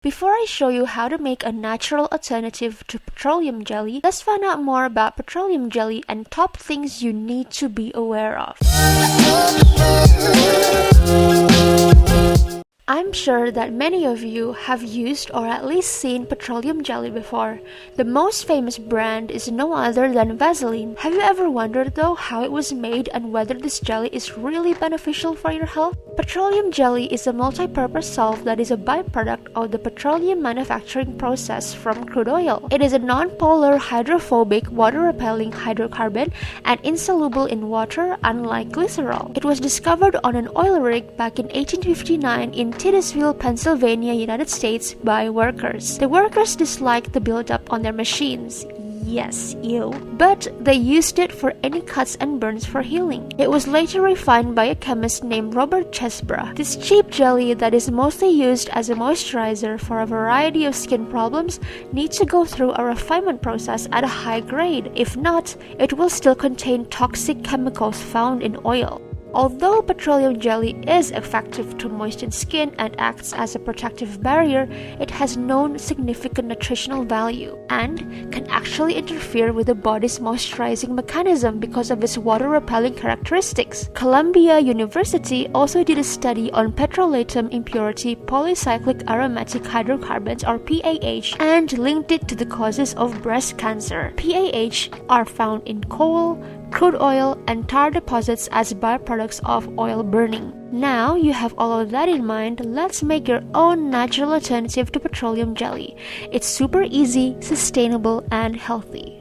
Before I show you how to make a natural alternative to petroleum jelly, let's find out more about petroleum jelly and top things you need to be aware of. I'm sure that many of you have used or at least seen petroleum jelly before. The most famous brand is no other than Vaseline. Have you ever wondered though how it was made and whether this jelly is really beneficial for your health? Petroleum jelly is a multi-purpose solve that is a byproduct of the petroleum manufacturing process from crude oil. It is a non-polar, hydrophobic, water-repelling hydrocarbon and insoluble in water, unlike glycerol. It was discovered on an oil rig back in 1859 in Titusville, Pennsylvania, United States by workers. The workers disliked the buildup on their machines. Yes, ew. But they used it for any cuts and burns for healing. It was later refined by a chemist named Robert Chesbrough. This cheap jelly that is mostly used as a moisturizer for a variety of skin problems needs to go through a refinement process at a high grade. If not, it will still contain toxic chemicals found in oil. Although petroleum jelly is effective to moisten skin and acts as a protective barrier, it has no significant nutritional value and can actually interfere with the body's moisturizing mechanism because of its water-repelling characteristics. Columbia University also did a study on petroleum impurity polycyclic aromatic hydrocarbons or PAH and linked it to the causes of breast cancer. PAH are found in coal, crude oil, and tar deposits as byproducts of oil burning. Now you have all of that in mind, let's make your own natural alternative to petroleum jelly. It's super easy, sustainable, and healthy.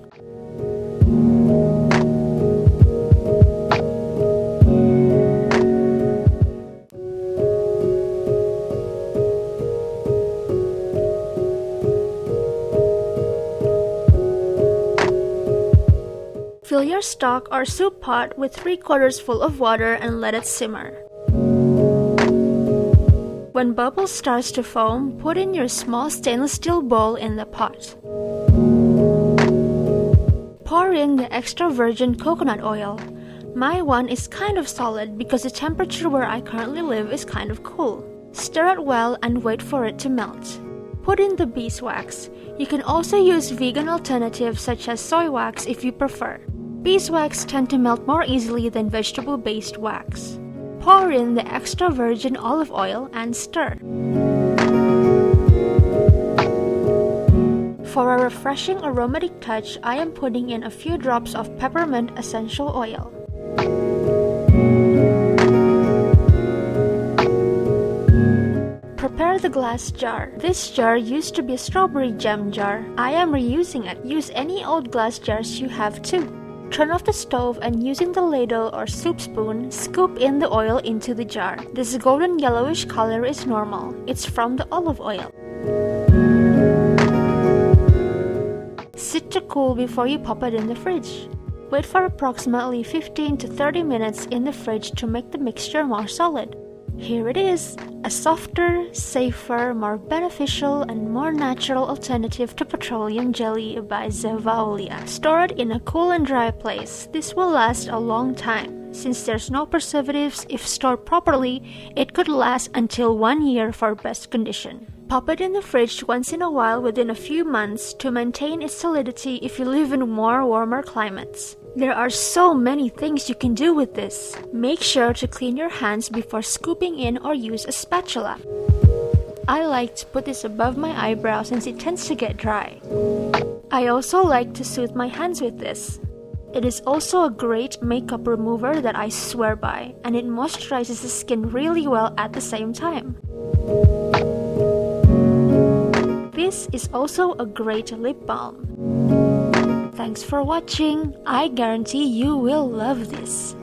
Fill your stock or soup pot with 3/4 full of water and let it simmer. When bubbles starts to foam, put in your small stainless steel bowl in the pot. Pour in the extra virgin coconut oil. My one is kind of solid because the temperature where I currently live is kind of cool. Stir it well and wait for it to melt. Put in the beeswax. You can also use vegan alternatives such as soy wax if you prefer. Beeswax tend to melt more easily than vegetable-based wax. Pour in the extra virgin olive oil and stir. For a refreshing aromatic touch, I am putting in a few drops of peppermint essential oil. Prepare the glass jar. This jar used to be a strawberry jam jar. I am reusing it. Use any old glass jars you have too. Turn off the stove and using the ladle or soup spoon, scoop in the oil into the jar. This golden yellowish color is normal. It's from the olive oil. Sit to cool before you pop it in the fridge. Wait for approximately 15 to 30 minutes in the fridge to make the mixture more solid. Here it is, a softer, safer, more beneficial, and more natural alternative to petroleum jelly by Zevaulia. Store it in a cool and dry place. This will last a long time. Since there's no preservatives, if stored properly, it could last until 1 year for best condition. Pop it in the fridge once in a while within a few months to maintain its solidity if you live in more warmer climates. There are so many things you can do with this. Make sure to clean your hands before scooping in or use a spatula. I like to put this above my eyebrow since it tends to get dry. I also like to soothe my hands with this. It is also a great makeup remover that I swear by, and it moisturizes the skin really well at the same time. This is also a great lip balm. Thanks for watching. I guarantee you will love this.